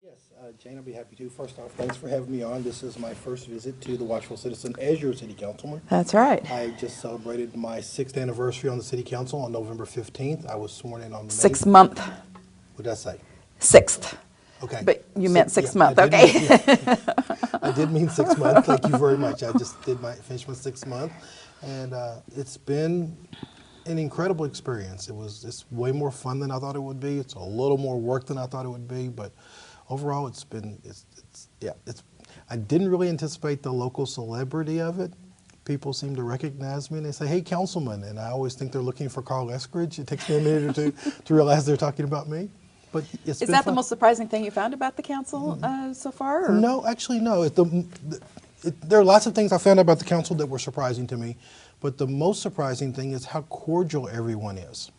Yes, Jane, I'll be happy to. First off, thanks for having me on. This is my first visit to the Watchful Citizen as your city councilman. That's right. I just celebrated my 6th anniversary on the city council on November 15th. I was sworn in on May. 6th month. What did I say? 6th. Okay. But you meant 6th month, I okay. I did mean 6 months. Thank you very much. I just finished my 6th month, and it's been an incredible experience. It's way more fun than I thought it would be. It's a little more work than I thought it would be, but overall, I didn't really anticipate the local celebrity of it. People seem to recognize me and they say, "Hey, Councilman," and I always think they're looking for Carl Eskridge. It takes me a minute or two to realize they're talking about me. But Is that the most surprising thing you found about the council so far? Or? No, actually, no. There are lots of things I found about the council that were surprising to me, but the most surprising thing is how cordial everyone is.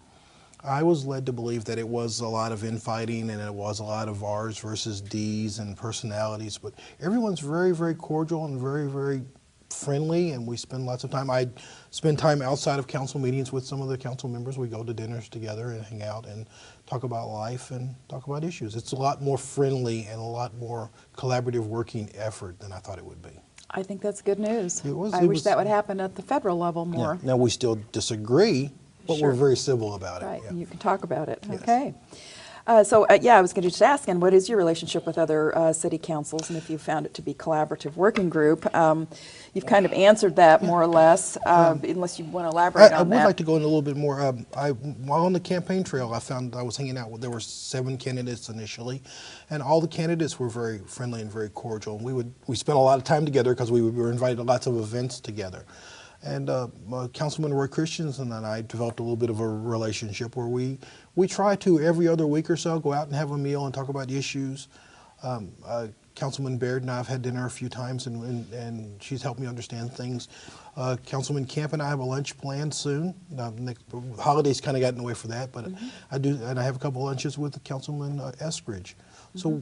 I was led to believe that it was a lot of infighting and it was a lot of R's versus D's and personalities, but everyone's very, very cordial and very, very friendly, and we spend lots of time. I spend time outside of council meetings with some of the council members. We go to dinners together and hang out and talk about life and talk about issues. It's a lot more friendly and a lot more collaborative working effort than I thought it would be. I think that's good news. I wish that would happen at the federal level more. Yeah. Now, we still disagree, but Sure. we're very civil about it. Right, Yeah. and you can talk about it. Yes. Okay. I was going to just ask, and what is your relationship with other city councils, and if you found it to be collaborative working group? You've kind of answered that more or less, unless you want to elaborate I on that. would like to go in a little bit more. While on the campaign trail, I found I was hanging out with, there were 7 candidates initially, and all the candidates were very friendly and very cordial. We spent a lot of time together because we were invited to lots of events together. And Councilman Roy Christensen and I developed a little bit of a relationship where we try to every other week or so go out and have a meal and talk about issues. Councilman Baird and I have had dinner a few times, and she's helped me understand things. Councilman Camp and I have a lunch planned soon. Next holidays kind of got in the way for that, but I do, and I have a couple of lunches with Councilman Eskridge. So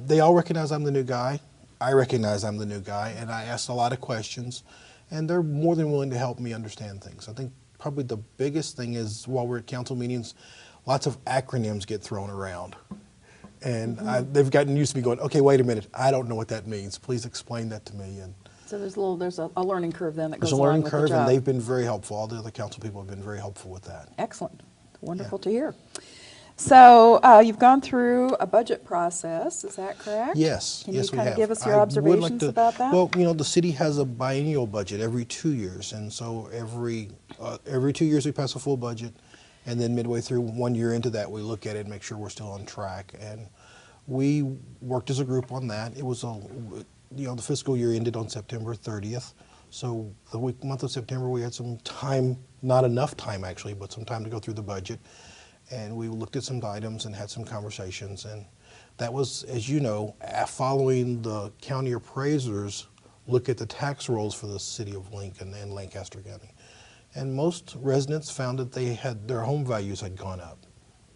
they all recognize I'm the new guy. I recognize I'm the new guy, and I asked a lot of questions, and they're more than willing to help me understand things. I think probably the biggest thing is while we're at council meetings, lots of acronyms get thrown around. And they've gotten used to me going, "Okay, wait a minute, I don't know what that means. Please explain that to me." And So there's a learning curve then that goes there's a along learning with the curve, job. and they've been very helpful. All the other council people have been very helpful with that. Excellent. Wonderful to hear. So you've gone through a budget process, is that correct? Yes, Can yes, you we kind have. of give us your I would like observations to- about that? Well, the city has a biennial budget every 2 years, and so every 2 years we pass a full budget, and then midway through 1 year into that, we look at it and make sure we're still on track. And we worked as a group on that. It was the fiscal year ended on September 30th, so the month of September we had some time, not enough time actually, but some time to go through the budget. And we looked at some items and had some conversations, and that was, as you know, following the county appraisers look at the tax rolls for the city of Lincoln and Lancaster County. And most residents found that their home values had gone up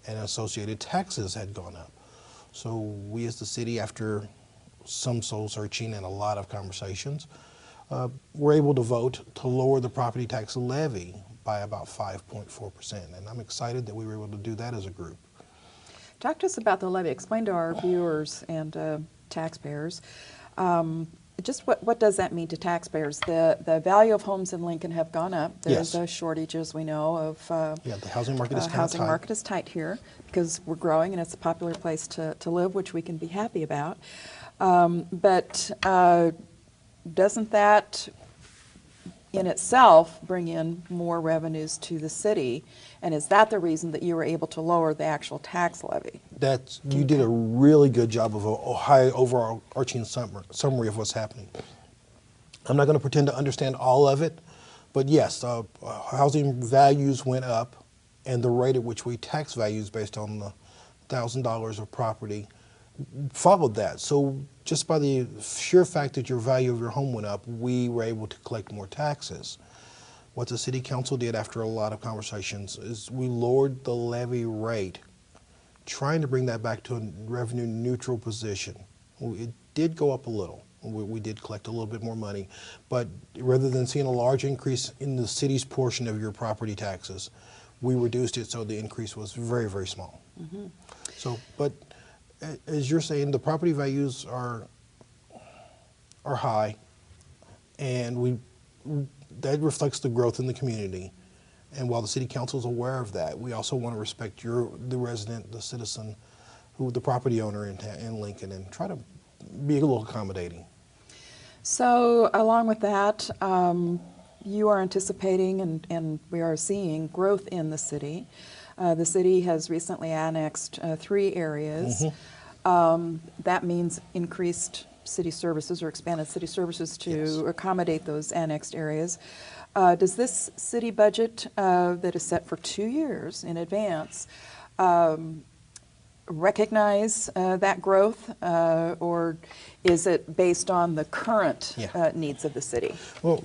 and associated taxes had gone up. So we as the city, after some soul searching and a lot of conversations, were able to vote to lower the property tax levy by about 5.4%. And I'm excited that we were able to do that as a group. Talk to us about the levy. Explain to our viewers and taxpayers, just what does that mean to taxpayers? The value of homes in Lincoln have gone up. There's a shortage, as we know, of the housing market is kind of housing tight. market is tight here because we're growing and it's a popular place to live, which we can be happy about. But doesn't that in itself bring in more revenues to the city? And is that the reason that you were able to lower the actual tax levy? You did a really good job of a high overarching summary of what's happening. I'm not going to pretend to understand all of it, but yes, housing values went up, and the rate at which we tax values based on the $1,000 of property followed that. So just by the sheer fact that your value of your home went up, we were able to collect more taxes. What the city council did after a lot of conversations is we lowered the levy rate, trying to bring that back to a revenue neutral position. It did go up a little. We did collect a little bit more money, but rather than seeing a large increase in the city's portion of your property taxes, we reduced it so the increase was very, very small. So, but as you're saying, the property values are high, and that reflects the growth in the community. And while the city council is aware of that, we also want to respect the resident, the citizen, the property owner in Lincoln, and try to be a little accommodating. So along with that, you are anticipating and we are seeing growth in the city. The city has recently annexed 3 areas. That means increased city services or expanded city services to accommodate those annexed areas. Does this city budget that is set for 2 years in advance recognize that growth, or is it based on the current needs of the city? Well,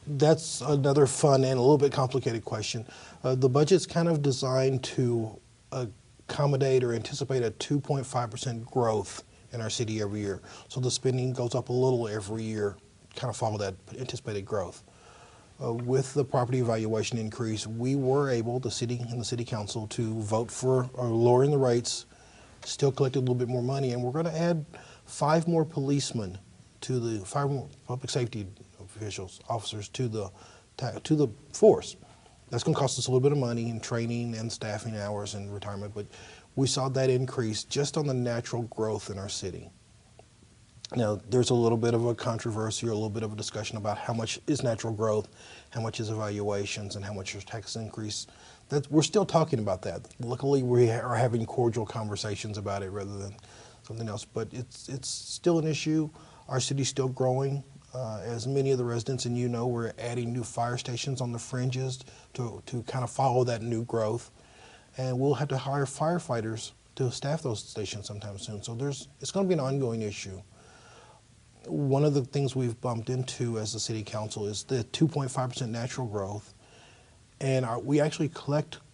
that's another fun and a little bit complicated question. The budget's kind of designed to accommodate or anticipate a 2.5% growth in our city every year. So the spending goes up a little every year, kind of follow that anticipated growth. With the property valuation increase, we were able, the city and the city council, to vote for lowering the rates, still collect a little bit more money, and we're going to add 5 more policemen to the 5 more public safety officers to the force. That's going to cost us a little bit of money in training and staffing hours and retirement, but we saw that increase just on the natural growth in our city. Now, there's a little bit of a controversy or a little bit of a discussion about how much is natural growth, how much is evaluations, and how much is tax increase. We're still talking about that. Luckily, we are having cordial conversations about it rather than something else, but it's still an issue. Our city's still growing. As many of the residents and we're adding new fire stations on the fringes to kind of follow that new growth. And we'll have to hire firefighters to staff those stations sometime soon. So it's going to be an ongoing issue. One of the things we've bumped into as a city council is the 2.5% natural growth. And we actually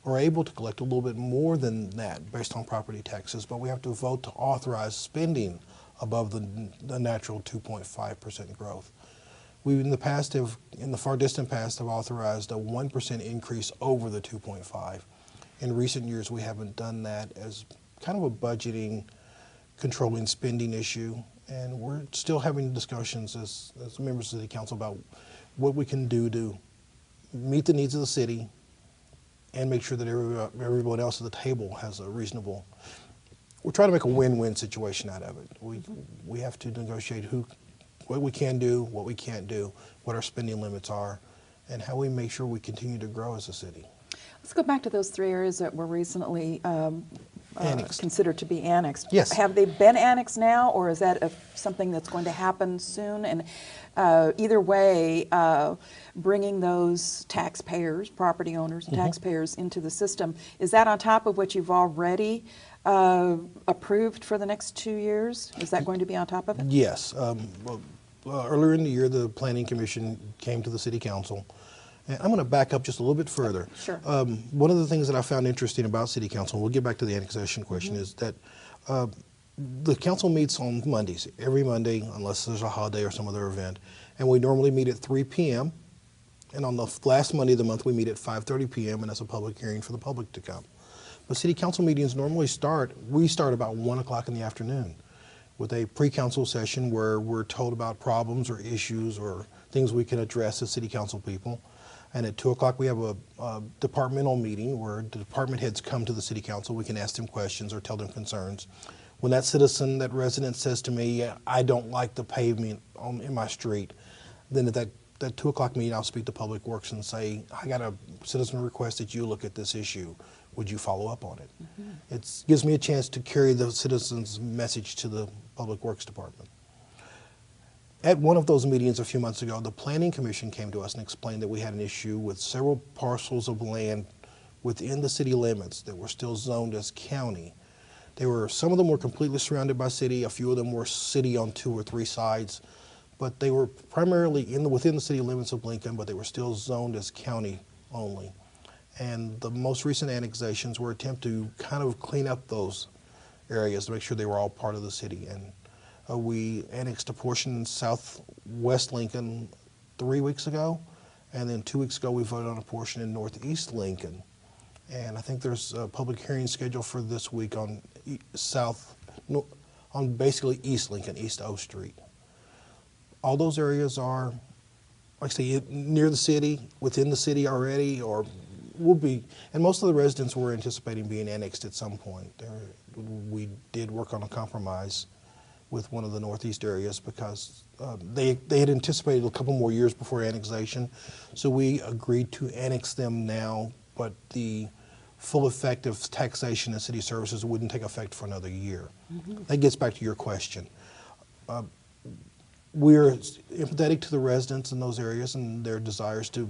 are able to collect a little bit more than that based on property taxes, but we have to vote to authorize spending above the natural 2.5% growth. We in the far distant past, have authorized a 1% increase over the 2.5. In recent years, we haven't done that as kind of a budgeting, controlling spending issue, and we're still having discussions as members of the council about what we can do to meet the needs of the city and make sure that everyone else at the table has a reasonable. We're trying to make a win-win situation out of it. We have to negotiate what we can do, what we can't do, what our spending limits are, and how we make sure we continue to grow as a city. Let's go back to those 3 areas that were recently considered to be annexed. Yes. Have they been annexed now, or is that something that's going to happen soon? And either way, bringing those taxpayers, property owners, and taxpayers into the system, is that on top of what you've already approved for the next 2 years? Is that going to be on top of it? Yes. Earlier in the year, the Planning Commission came to the City Council. And I'm going to back up just a little bit further. Sure. One of the things that I found interesting about City Council, we'll get back to the annexation question, is that the council meets on Mondays, every Monday, unless there's a holiday or some other event. And we normally meet at 3 p.m. And on the last Monday of the month, we meet at 5:30 p.m. and that's a public hearing for the public to come. But City Council meetings normally start about 1 o'clock in the afternoon with a pre-council session where we're told about problems or issues or things we can address as City Council people. And at 2 o'clock, we have a departmental meeting where the department heads come to the City Council. We can ask them questions or tell them concerns. When that citizen, that resident says to me, yeah, I don't like the pavement in my street, then at that 2 o'clock meeting, I'll speak to Public Works and say, I got a citizen request that you look at this issue. Would you follow up on it? It gives me a chance to carry the citizen's message to the Public Works Department. At one of those meetings a few months ago, the Planning Commission came to us and explained that we had an issue with several parcels of land within the city limits that were still zoned as county. Some of them were completely surrounded by city, a few of them were city on 2 or 3 sides, but they were primarily within the city limits of Lincoln, but they were still zoned as county only. And the most recent annexations were an attempt to kind of clean up those areas to make sure they were all part of the city. And we annexed a portion in southwest Lincoln 3 weeks ago, and then 2 weeks ago we voted on a portion in northeast Lincoln. And I think there's a public hearing scheduled for this week on on basically East Lincoln, East O Street. All those areas are, like I say, near the city, within the city already, or will be, and most of the residents were anticipating being annexed at some point. We did work on a compromise with one of the northeast areas because they had anticipated a couple more years before annexation, so we agreed to annex them now, but the full effect of taxation and city services wouldn't take effect for another year. Mm-hmm. That gets back to your question. We're empathetic to the residents in those areas and their desires to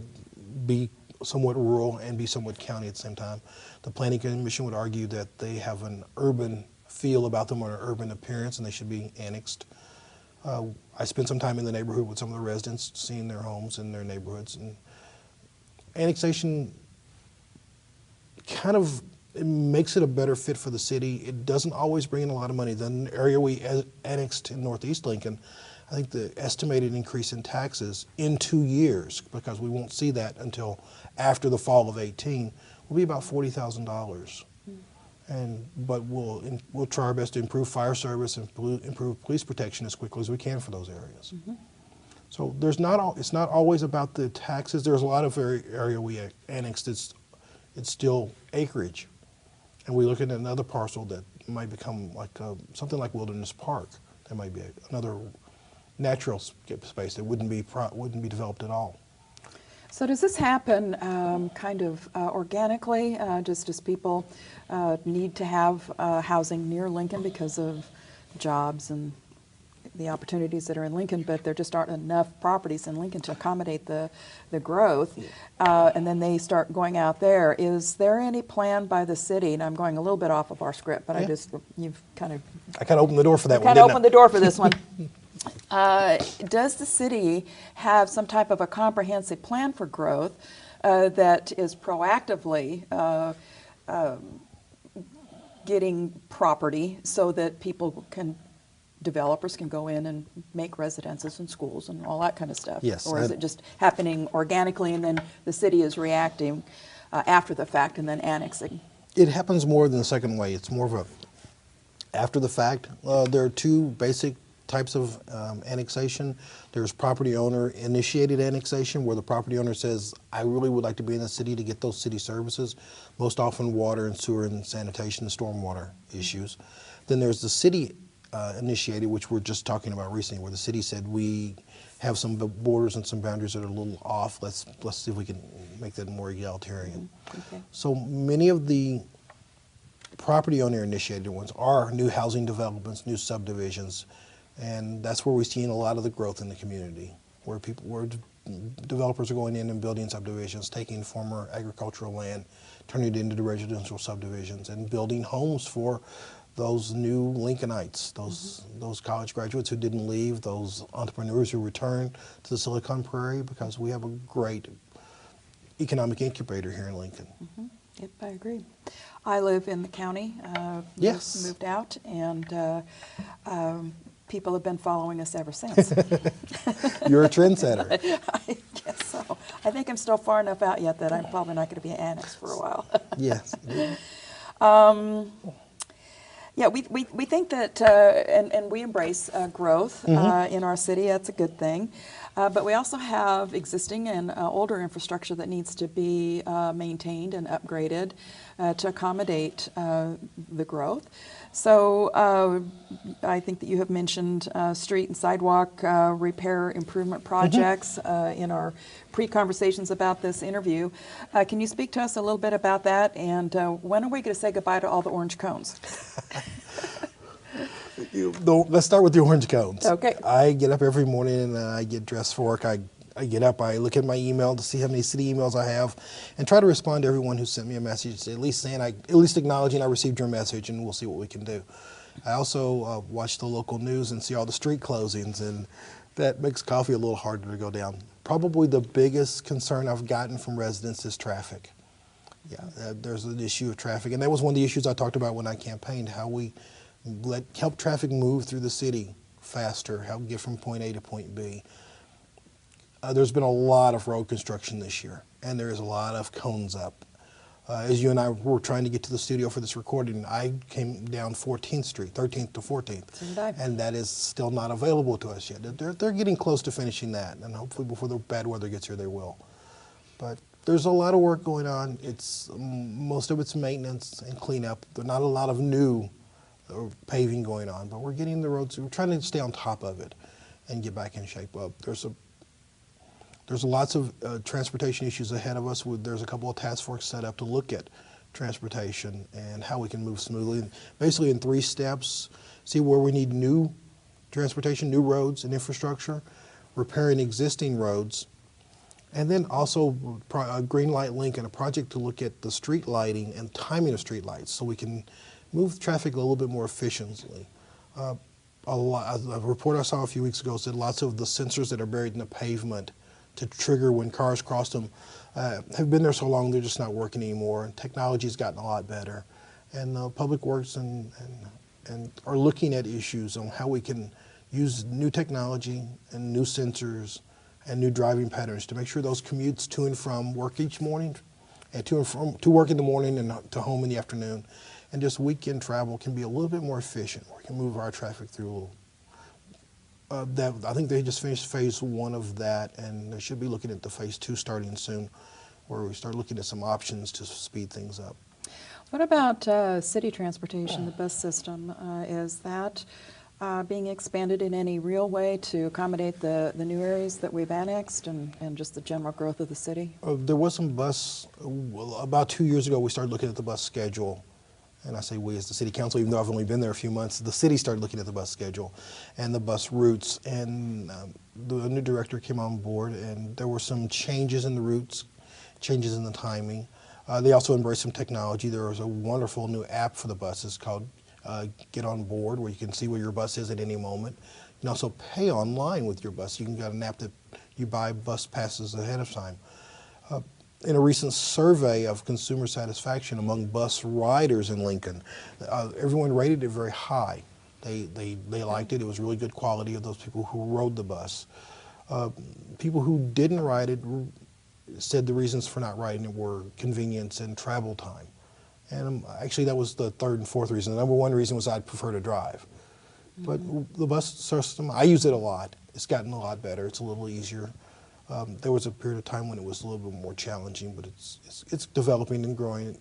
be somewhat rural and be somewhat county at the same time. The Planning Commission would argue that they have an urban feel about them or an urban appearance and they should be annexed. I spent some time in the neighborhood with some of the residents, seeing their homes and their neighborhoods. And annexation kind of makes it a better fit for the city. It doesn't always bring in a lot of money. The area we annexed in Northeast Lincoln, I think the estimated increase in taxes in 2 years, because we won't see that until after the fall of 18, will be about $40,000. But we'll try our best to improve fire service and improve police protection as quickly as we can for those areas. Mm-hmm. So it's not always about the taxes. There's a lot of area we annexed. It's still acreage, and we look at another parcel that might become like something like Wilderness Park. There might be another natural space that wouldn't be developed at all. So does this happen kind of organically, just as people need to have housing near Lincoln because of jobs and the opportunities that are in Lincoln, but there just aren't enough properties in Lincoln to accommodate the growth, and then they start going out there. Is there any plan by the city, and I'm going a little bit off of our script, but yeah. I kind of opened the door for that one, kind of opened the door for this one. Does the city have some type of a comprehensive plan for growth that is proactively getting property so that developers can go in and make residences and schools and all that kind of stuff? Yes. Or is it just happening organically and then the city is reacting after the fact and then annexing? It happens more than the second way. It's more of a after the fact. There are two basic types of annexation. There's property owner initiated annexation, where the property owner says, I really would like to be in the city to get those city services, most often water and sewer and sanitation and stormwater issues. Then there's the city initiated, which we're just talking about recently, where the city said we have some borders and some boundaries that are a little off. Let's see if we can make that more egalitarian. Okay. So many of the property owner initiated ones are new housing developments, new subdivisions, and that's where we're seeing a lot of the growth in the community, where developers are going in and building subdivisions, taking former agricultural land, turning it into residential subdivisions, and building homes for those new Lincolnites, those college graduates who didn't leave, those entrepreneurs who returned to the Silicon Prairie, because we have a great economic incubator here in Lincoln. Mm-hmm. Yep, I agree. I live in the county. Yes. Moved out, and people have been following us ever since. You're a trendsetter. I guess so. I think I'm still far enough out yet that I'm probably not going to be annexed for a while. Yes. Yeah, we think that, and we embrace growth in our city. That's a good thing. But we also have existing and older infrastructure that needs to be maintained and upgraded to accommodate the growth. So I think that you have mentioned street and sidewalk repair improvement projects in our pre-conversations about this interview. Can you speak to us a little bit about that? And when are we going to say goodbye to all the orange cones? Let's start with the orange cones. Okay. I get up every morning and I get dressed for work. I get up, I look at my email to see how many city emails I have, and try to respond to everyone who sent me a message, at least acknowledging I received your message, and we'll see what we can do. I also watch the local news and see all the street closings, and that makes coffee a little harder to go down. Probably the biggest concern I've gotten from residents is traffic. Yeah, there's an issue of traffic, and that was one of the issues I talked about when I campaigned, how we help traffic move through the city faster, help get from point A to point B. There's been a lot of road construction this year, and there is a lot of cones up. As you and I were trying to get to the studio for this recording, I came down 14th Street, 13th to 14th, So did I. and that is still not available to us yet. They're getting close to finishing that, and hopefully before the bad weather gets here, they will. But there's a lot of work going on. It's most of it's maintenance and cleanup. There's not a lot of new paving going on, but we're getting the roads. We're trying to stay on top of it and get back in shape. There's lots of transportation issues ahead of us. There's a couple of task forces set up to look at transportation and how we can move smoothly. And basically in 3 steps, see where we need new transportation, new roads and infrastructure, repairing existing roads, and then also a green light link and a project to look at the street lighting and timing of street lights so we can move traffic a little bit more efficiently. A report I saw a few weeks ago said lots of the sensors that are buried in the pavement to trigger when cars cross them have been there so long they're just not working anymore. And technology's gotten a lot better. And Public Works and are looking at issues on how we can use new technology and new sensors and new driving patterns to make sure those commutes to and from work each morning and to work in the morning and to home in the afternoon and just weekend travel can be a little bit more efficient. We can move our traffic through a little. I think they just finished phase 1 of that, and they should be looking at the phase 2 starting soon, where we start looking at some options to speed things up. What about city transportation, the bus system? Is that being expanded in any real way to accommodate the new areas that we've annexed and just the general growth of the city? There was some bus, about 2 years ago we started looking at the bus schedule. And I say we as the city council, even though I've only been there a few months, the city started looking at the bus schedule and the bus routes. And the new director came on board and there were some changes in the routes, changes in the timing. They also embraced some technology. There was a wonderful new app for the buses called Get On Board, where you can see where your bus is at any moment. You can also pay online with your bus. You can get an app that you buy bus passes ahead of time. In a recent survey of consumer satisfaction among bus riders in Lincoln, everyone rated it very high. They liked it. It was really good quality of those people who rode the bus. People who didn't ride it said the reasons for not riding it were convenience and travel time. And actually that was the 3rd and 4th reason. The number 1 reason was I'd prefer to drive. But the bus system, I use it a lot. It's gotten a lot better. It's a little easier. There was a period of time when it was a little bit more challenging, but it's developing and growing.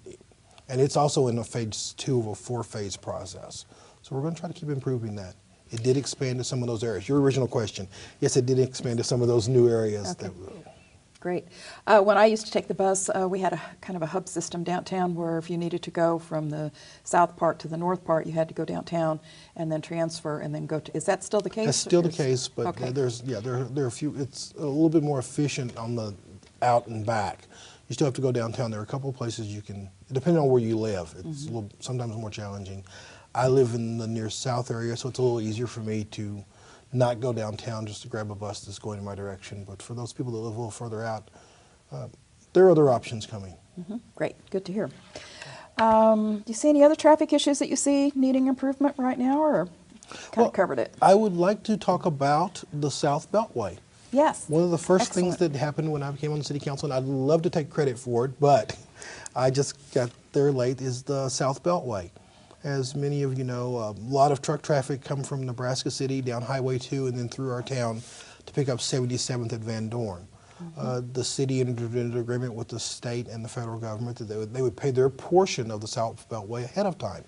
And it's also in a phase 2 of a 4-phase process. So we're going to try to keep improving that. It did expand to some of those areas. Your original question, yes, it did expand to some of those new areas. Okay. Great. When I used to take the bus, we had a kind of a hub system downtown where if you needed to go from the south part to the north part, you had to go downtown and then transfer and then go to. Is that still the case? That's still the case, but okay. there are a few. It's a little bit more efficient on the out and back. You still have to go downtown. There are a couple of places you can, depending on where you live. It's a little, sometimes more challenging. I live in the near south area, so it's a little easier for me to not go downtown just to grab a bus that's going in my direction. But for those people that live a little further out, there are other options coming. Great, good to hear. Do you see any other traffic issues that you see needing improvement right now, or kind of covered it? I would like to talk about the South Beltway. Yes. One of the first Excellent. things that happened when I came on the city council, and I'd love to take credit for it, but I just got there late, is the South Beltway. As many of you know, a lot of truck traffic come from Nebraska City down Highway 2 and then through our town to pick up 77th at Van Dorn. The city entered into an agreement with the state and the federal government that they would pay their portion of the South Beltway ahead of time.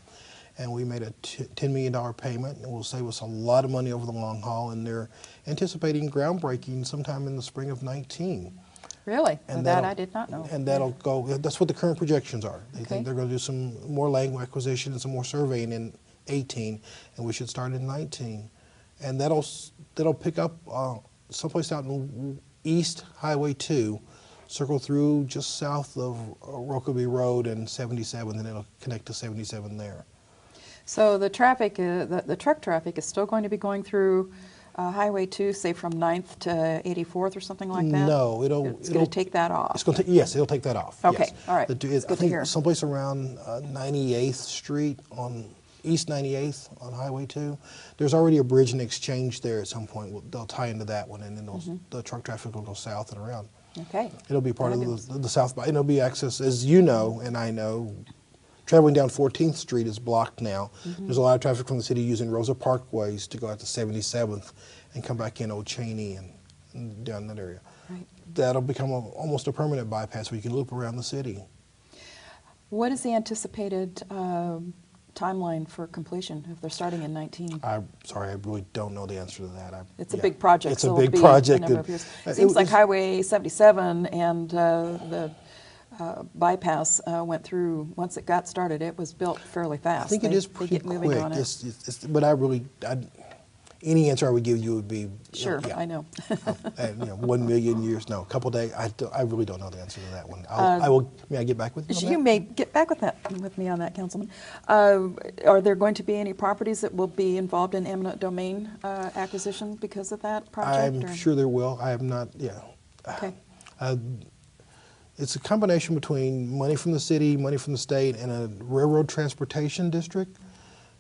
And we made a $10 million payment, and it will save us a lot of money over the long haul, and they're anticipating groundbreaking sometime in the spring of 19. Really? And that I did not know. And that'll go, that's what the current projections are. They Okay. think they're going to do some more land acquisition and some more surveying in 18, and we should start in 19. And that'll pick up someplace out in East Highway 2, circle through just south of Rokeby Road and 77, and it'll connect to 77 there. So the traffic, the truck traffic is still going to be going through Highway 2, say from 9th to 84th or something like that? No, it's going to take that off. It's going to yes, it'll take that off. Okay, yes. all right. I Good to think hear. someplace around 98th Street on East 98th on Highway 2. There's already a bridge and exchange there at some point. They'll tie into that one, and then the truck traffic will go south and around. Okay. It'll be part Fabulous. of the South by, it'll be access, as you know, and I know, traveling down 14th Street is blocked now. There's a lot of traffic from the city using Rosa Parkways to go out to 77th and come back in Old Cheney and down that area. Right. That'll become almost a permanent bypass where you can loop around the city. What is the anticipated timeline for completion if they're starting in 19? I'm sorry, I really don't know the answer to that. It's a big project. It's so a it'll big be project. A number of years. It Seems like was- Highway 77 and the bypass went through, once it got started, it was built fairly fast. I think it is pretty get moving quick. on it. But any answer I would give you would be Sure, yeah. I know. 1 million years. No, a couple days. I really don't know the answer to that one. I will. May I get back with you on You that? may get back with me on that, Councilman. Are there going to be any properties that will be involved in eminent domain acquisition because of that project? I'm sure there will. I have not. Yeah. Okay. It's a combination between money from the city, money from the state, and a railroad transportation district,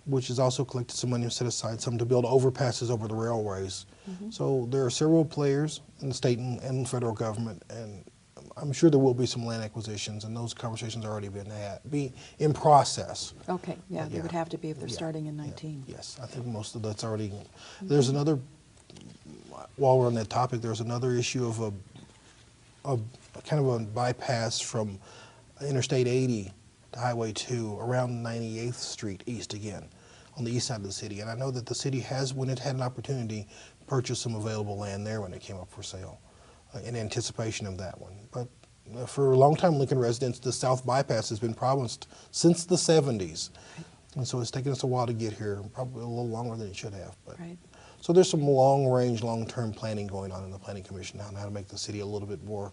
which has also collected some money and set aside some to build overpasses over the railways. So there are several players in the state and federal government, and I'm sure there will be some land acquisitions, and those conversations have already be in process. Okay, yeah, they Yeah. would have to be if they're Yeah, starting in yeah, 19. Yes, I think most of that's already. There's another. While we're on that topic, there's another issue of a kind of a bypass from Interstate 80 to Highway 2 around 98th Street east again, on the east side of the city. And I know that the city has, when it had an opportunity, purchased some available land there when it came up for sale, in anticipation of that one. But for longtime Lincoln residents, the South Bypass has been promised since the 70s. And so it's taken us a while to get here, probably a little longer than it should have. But. Right. So there's some long-range, long-term planning going on in the Planning Commission on how to make the city a little bit more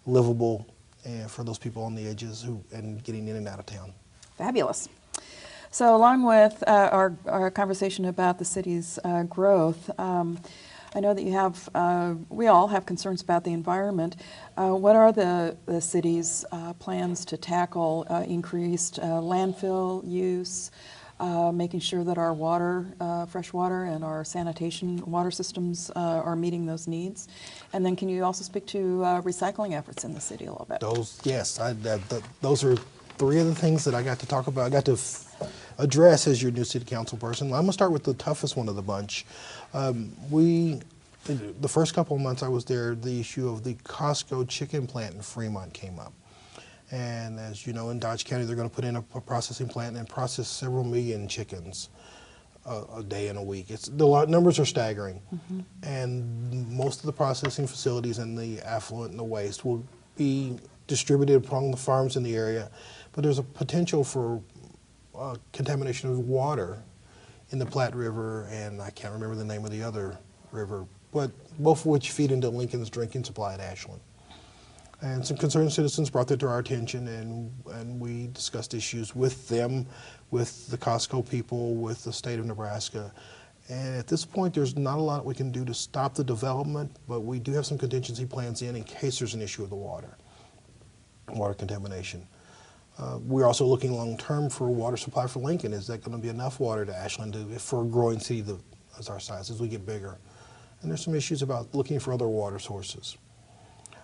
livable and for those people on the edges and getting in and out of town. Fabulous. So along with our conversation about the city's growth, I know that you have, we all have concerns about the environment. What are the city's plans to tackle increased landfill use, making sure that our water, fresh water, and our sanitation water systems are meeting those needs? And then can you also speak to recycling efforts in the city a little bit? Those are three of the things that I got to talk about. I got to address as your new city council person. I'm gonna start with the toughest one of the bunch. The first couple of months I was there, the issue of the Costco chicken plant in Fremont came up. And as you know, in Dodge County, they're going to put in a processing plant and process several million chickens a day and a week. The numbers are staggering. And most of the processing facilities and the affluent and the waste will be distributed among the farms in the area. But there's a potential for contamination of water in the Platte River, and I can't remember the name of the other river, but both of which feed into Lincoln's drinking supply at Ashland. And some concerned citizens brought that to our attention, and we discussed issues with them, with the Costco people, with the state of Nebraska. And at this point, there's not a lot we can do to stop the development, but we do have some contingency plans in case there's an issue with the water contamination. We're also looking long-term for water supply for Lincoln. Is that going to be enough water to Ashland for a growing city as our size, as we get bigger? And there's some issues about looking for other water sources.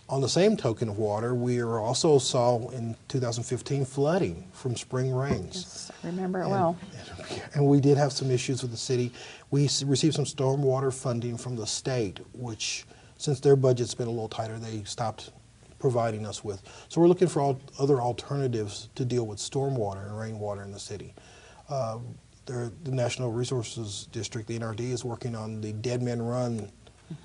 On the same token of water, we also saw in 2015 flooding from spring rains. Yes, I remember it well. And we did have some issues with the city. We received some stormwater funding from the state, which, since their budget's been a little tighter, they stopped providing us with. So we're looking for other alternatives to deal with stormwater and rainwater in the city. The National Resources District, the NRD, is working on the Dead Men Run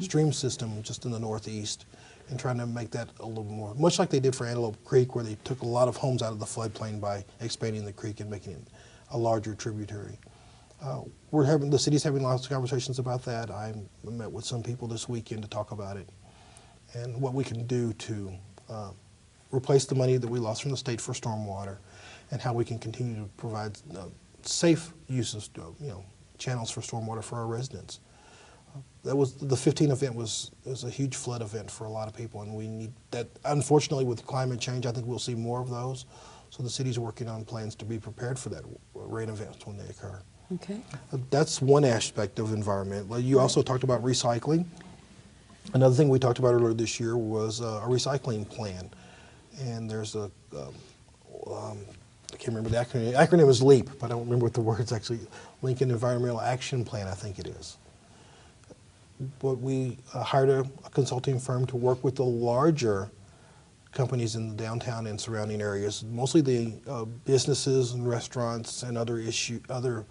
stream system just in the northeast, and trying to make that a little more, much like they did for Antelope Creek, where they took a lot of homes out of the floodplain by expanding the creek and making it a larger tributary. The city's having lots of conversations about that. I met with some people this weekend to talk about it and what we can do to replace the money that we lost from the state for stormwater, and how we can continue to provide safe uses, channels for stormwater for our residents. That was the 15 event was a huge flood event for a lot of people, and we need that. Unfortunately, with climate change, I think we'll see more of those. So the city's working on plans to be prepared for that rain events when they occur. Okay. That's one aspect of environment. You also talked about recycling. Another thing we talked about earlier this year was a recycling plan. And there's a, I can't remember the acronym. The acronym is LEAP, but I don't remember what the words actually, Lincoln Environmental Action Plan, I think it is. But we hired a consulting firm to work with the larger companies in the downtown and surrounding areas, mostly the businesses and restaurants and other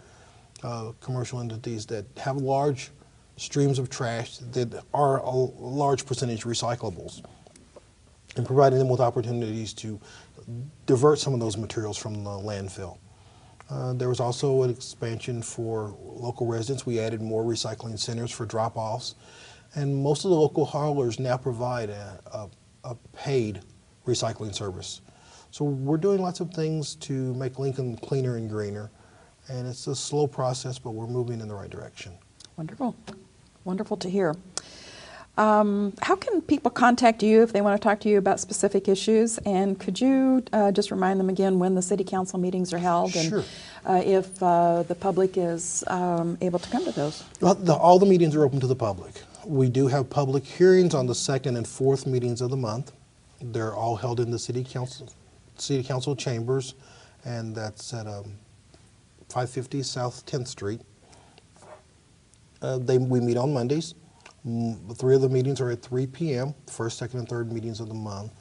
commercial entities that have large streams of trash that are a large percentage recyclables, and providing them with opportunities to divert some of those materials from the landfill. There was also an expansion for local residents. We added more recycling centers for drop-offs, and most of the local haulers now provide a paid recycling service. So we're doing lots of things to make Lincoln cleaner and greener, and it's a slow process, but we're moving in the right direction. Wonderful. Wonderful to hear. How can people contact you if they want to talk to you about specific issues? And could you just remind them again when the city council meetings are held, and Sure. If the public is able to come to those? Well, all the meetings are open to the public. We do have public hearings on the second and fourth meetings of the month. They're all held in the city council chambers, and that's at 550 South 10th Street. We meet on Mondays. 3 of the meetings are at 3 p.m., first, second, and third meetings of the month.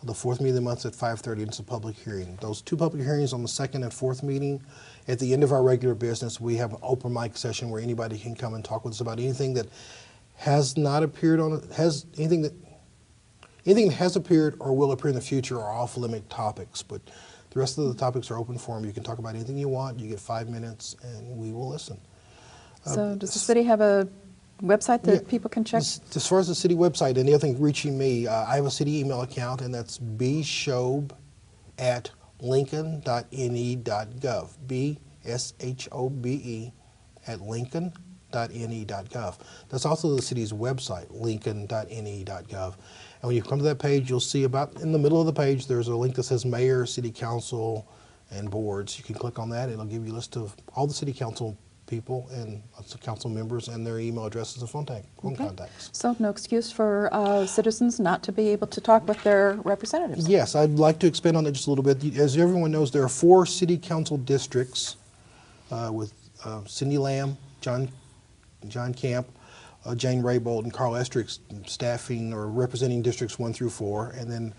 The fourth meeting of the month is at 5:30, and it's a public hearing. Those 2 public hearings on the second and fourth meeting, at the end of our regular business, we have an open mic session where anybody can come and talk with us about anything that has not appeared anything that has appeared or will appear in the future are off-limit topics. But the rest of the topics are open forum. You can talk about anything you want. You get 5 minutes, and we will listen. So does the city have a website that people can check? As far as the city website, and the other thing reaching me, I have a city email account, and that's bshobe@lincoln.ne.gov. bshobe@lincoln.ne.gov. That's also the city's website, lincoln.ne.gov. And when you come to that page, you'll see about in the middle of the page, there's a link that says Mayor, City Council, and Boards. You can click on that, and it'll give you a list of all the city council people and lots of council members and their email addresses and phone contacts. So no excuse for citizens not to be able to talk with their representatives. Yes, I'd like to expand on that just a little bit. As everyone knows, there are 4 city council districts with Cindy Lamb, John Camp, Jane Raybold, and Carl Estrick staffing or representing districts 1 through 4, and then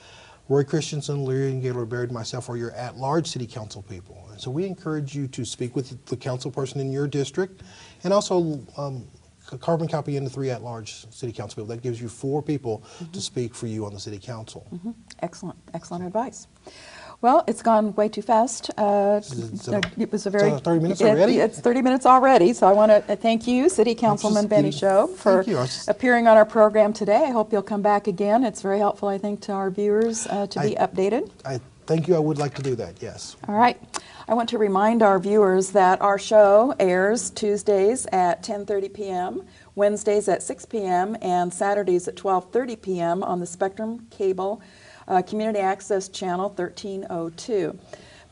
Roy Christensen, Larry and Gaylord Baird, and myself are your at-large city council people. And so we encourage you to speak with the council person in your district, and also carbon copy into 3 at-large city council people. That gives you 4 people to speak for you on the city council. Excellent, excellent advice. Well, it's gone way too fast. It was a very 30 minutes already? It's 30 minutes already. So I want to thank you, City Councilman Bennie Shobe, for appearing on our program today. I hope you'll come back again. It's very helpful, I think, to our viewers to be updated. Thank you. I would like to do that. Yes. All right. I want to remind our viewers that our show airs Tuesdays at 10:30 p.m., Wednesdays at 6 p.m., and Saturdays at 12:30 p.m. on the Spectrum Cable Community Access Channel 1302.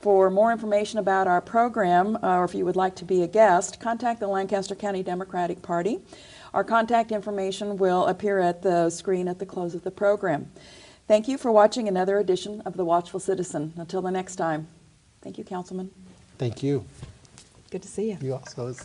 For more information about our program, or if you would like to be a guest, contact the Lancaster County Democratic Party. Our contact information will appear at the screen at the close of the program. Thank you for watching another edition of The Watchful Citizen. Until the next time, thank you, Councilman. Thank you. Good to see you. You also.